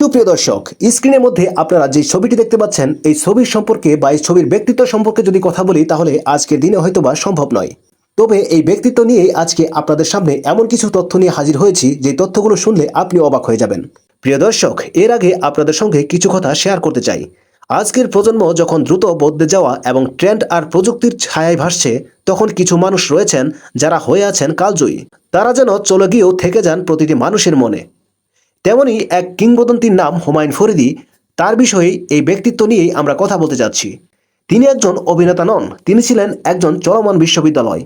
সুপ্রিয় দর্শক, স্ক্রিনের মধ্যে আপনারা যে ছবিটি দেখতে পাচ্ছেন, এই ছবির সম্পর্কে বা এই ছবির ব্যক্তিত্ব সম্পর্কে যদি কথা বলি তাহলে আজকের দিনে হয়তোবা সম্ভব নয়। তবে এই ব্যক্তিত্ব নিয়েই আজকে আপনাদের সামনে এমন কিছু তথ্য নিয়ে হাজির হয়েছি যে তথ্যগুলো শুনলে আপনি অবাক হয়ে যাবেন। প্রিয় দর্শক, এর আগে আপনাদের সঙ্গে কিছু কথা শেয়ার করতে চাই। আজকের প্রজন্ম যখন দ্রুত বদলে যাওয়া এবং ট্রেন্ড আর প্রযুক্তির ছায়ায় ভাসছে, তখন কিছু মানুষ রয়েছেন যারা হয়ে আছেন কালজয়ী। তারা যেন চলে গিয়েও থেকে যান প্রতিটি মানুষের মনে। তেমনি এক কিংবদন্তির নাম হুমায়ুন ফরিদী। তার বিষয়ে এই ব্যক্তিত্ব নিয়েই আমরা কথা বলতে যাচ্ছি। তিনি একজন অভিনেতা নন, তিনি ছিলেন একজন চলমান বিশ্ববিদ্যালয়।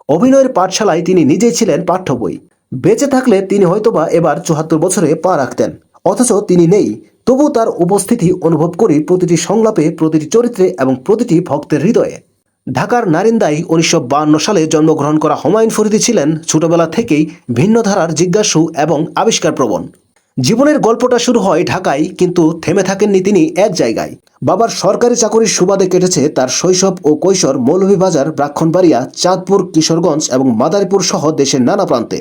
অভিনয়ের পাঠশালায় তিনি নিজেই ছিলেন পাঠ্য বই। বেঁচে থাকলে তিনি হয়তোবা এবার ৭৪ বছরে পা রাখতেন, অথচ তিনি নেই। তবু তার উপস্থিতি অনুভব করি প্রতিটি সংলাপে, প্রতিটি চরিত্রে এবং প্রতিটি ভক্তের হৃদয়ে। ঢাকার নারিন্দায় ১৯৫২ সালে জন্মগ্রহণ করা হুমায়ুন ফরিদী ছিলেন ছোটবেলা থেকেই ভিন্ন ধারার জিজ্ঞাসু এবং আবিষ্কারপ্রবণ। জীবনের গল্পটা শুরু হয় ঢাকায়, কিন্তু থেমে থাকেননি তিনি এক জায়গায়। বাবার সরকারি চাকরির সুবাদে কেটেছে তার শৈশব ও কৈশোর মৌলভীবাজার, ব্রাহ্মণবাড়িয়া, চাঁদপুর, কিশোরগঞ্জ এবং মাদারীপুর সহ দেশের নানা প্রান্তে।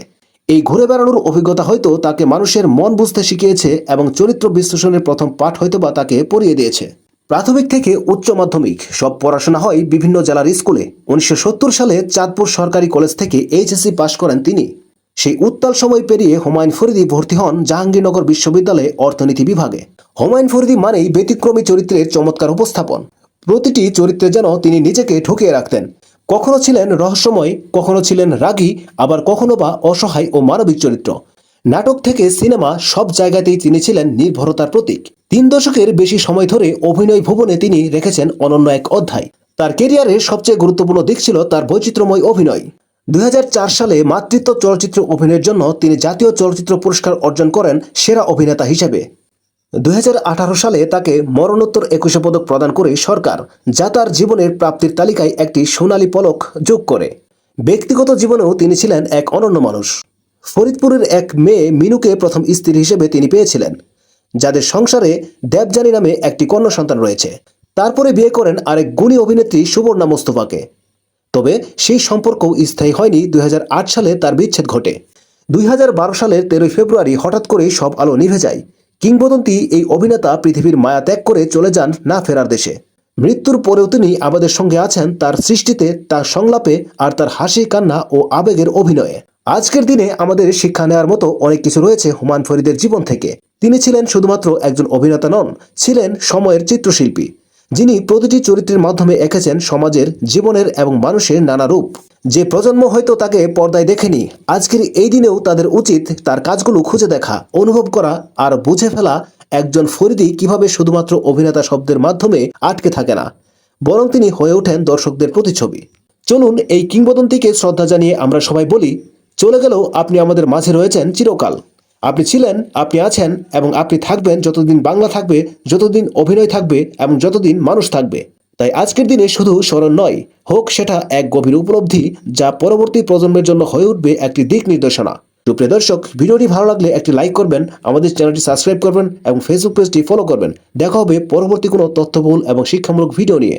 এই ঘুরে বেড়ানোর অভিজ্ঞতা হয়তো তাকে মানুষের মন বুঝতে শিখিয়েছে এবং চরিত্র বিশ্লেষণের প্রথম পাঠ হয়তোবা তাকে পড়িয়ে দিয়েছে। প্রাথমিক থেকে উচ্চ মাধ্যমিক সব পড়াশোনা হয় বিভিন্ন জেলার স্কুলে। ১৯৭০ সালে চাঁদপুর সরকারি কলেজ থেকে এইচএসসি পাশ করেন তিনি। সেই উত্তাল সময় পেরিয়ে হুমায়ুন ফরিদী ভর্তি হন জাহাঙ্গীরনগর বিশ্ববিদ্যালয়ে অর্থনীতি বিভাগে। হুমায়ুন ফরিদী মানেই ব্যতিক্রমী চরিত্রের চমৎকার উপস্থাপন। প্রতিটি চরিত্রে যেন তিনি নিজেকে ঢুকিয়ে রাখতেন। কখনো ছিলেন রহস্যময়, কখনো ছিলেন রাগী, আবার কখনো বা অসহায় ও মানবিক চরিত্র। নাটক থেকে সিনেমা সব জায়গাতেই তিনি ছিলেন নির্ভরতার প্রতীক। ৩ দশকের বেশি সময় ধরে অভিনয় ভুবনে তিনি রেখেছেন অনন্য এক অধ্যায়। তার ক্যারিয়ারের সবচেয়ে গুরুত্বপূর্ণ দিক ছিল তার বৈচিত্র্যময় অভিনয়। ২০০৪ সালে মাতৃত্ব চলচ্চিত্র অভিনয়ের জন্য তিনি জাতীয় চলচ্চিত্র পুরস্কার অর্জন করেন সেরা অভিনেতা হিসেবে। ২০১৮ সালে তাকে মরণোত্তর ২১ পদক প্রদান করে সরকার, যা তার জীবনের প্রাপ্তির তালিকায় একটি সোনালী পলক যোগ করে। ব্যক্তিগত জীবনেও তিনি ছিলেন এক অনন্য মানুষ। ফরিদপুরের এক মেয়ে মিনুকে প্রথম স্ত্রী হিসেবে তিনি পেয়েছিলেন, যাদের সংসারে দেবযানী নামে একটি কন্যা সন্তান রয়েছে। তারপরে বিয়ে করেন আরেক গুণী অভিনেত্রী সুবর্ণা মোস্তফাকে। তবে সেই সম্পর্কও স্থায়ী হয়নি। ২০০৮ সালে তার বিচ্ছেদ ঘটে। ২০১২ সালের ১৩ ফেব্রুয়ারি হঠাৎ করেই সব আলো নিভে যায়। কিংবদন্তি এই অভিনেতা পৃথিবীর মায়া ত্যাগ করে চলে যান না ফেরার দেশে। মৃত্যুর পরেও তিনি আমাদের সঙ্গে আছেন তার সৃষ্টিতে, তার সংলাপে আর তার হাসি, কান্না ও আবেগের অভিনয়ে। আজকের দিনে আমাদের শিক্ষা নেওয়ার মতো অনেক কিছু রয়েছে হুমায়ুন ফরিদের জীবন থেকে। তিনি ছিলেন শুধুমাত্র একজন অভিনেতা নন, ছিলেন সময়ের চিত্রশিল্পী, যিনি প্রতিটি চরিত্রের মাধ্যমে এঁকেছেন সমাজের, জীবনের এবং মানুষের নানা রূপ। যে প্রজন্ম হয়তো তাকে পর্দায় দেখেনি, আজকের এই দিনেও তাদের উচিত তার কাজগুলো খুঁজে দেখা, অনুভব করা আর বুঝে ফেলা একজন ফরিদী কিভাবে শুধুমাত্র অভিনেতা শব্দের মাধ্যমে আটকে থাকে না, বরং তিনি হয়ে ওঠেন দর্শকদের প্রতিচ্ছবি। চলুন এই কিংবদন্তিকে শ্রদ্ধা জানিয়ে আমরা সবাই বলি, চলে গেলেও আপনি আমাদের মাঝে রয়েছেন চিরকাল। আপনি ছিলেন, আপনি আছেন এবং আপনি থাকবেন যতদিন বাংলা থাকবে, যতদিন অভিনয় থাকবে এবং যতদিন মানুষ থাকবে। তাই আজকের দিনে শুধু স্মরণ নয়, হোক সেটা এক গভীর উপলব্ধি, যা পরবর্তী প্রজন্মের জন্য হয়ে উঠবে একটি দিক নির্দেশনা। সুপ্রিয় দর্শক, ভিডিওটি ভালো লাগলে একটি লাইক করবেন, আমাদের চ্যানেলটি সাবস্ক্রাইব করবেন এবং ফেসবুক পেজটি ফলো করবেন। দেখা হবে পরবর্তী কোনো তথ্যবহুল এবং শিক্ষামূলক ভিডিও নিয়ে।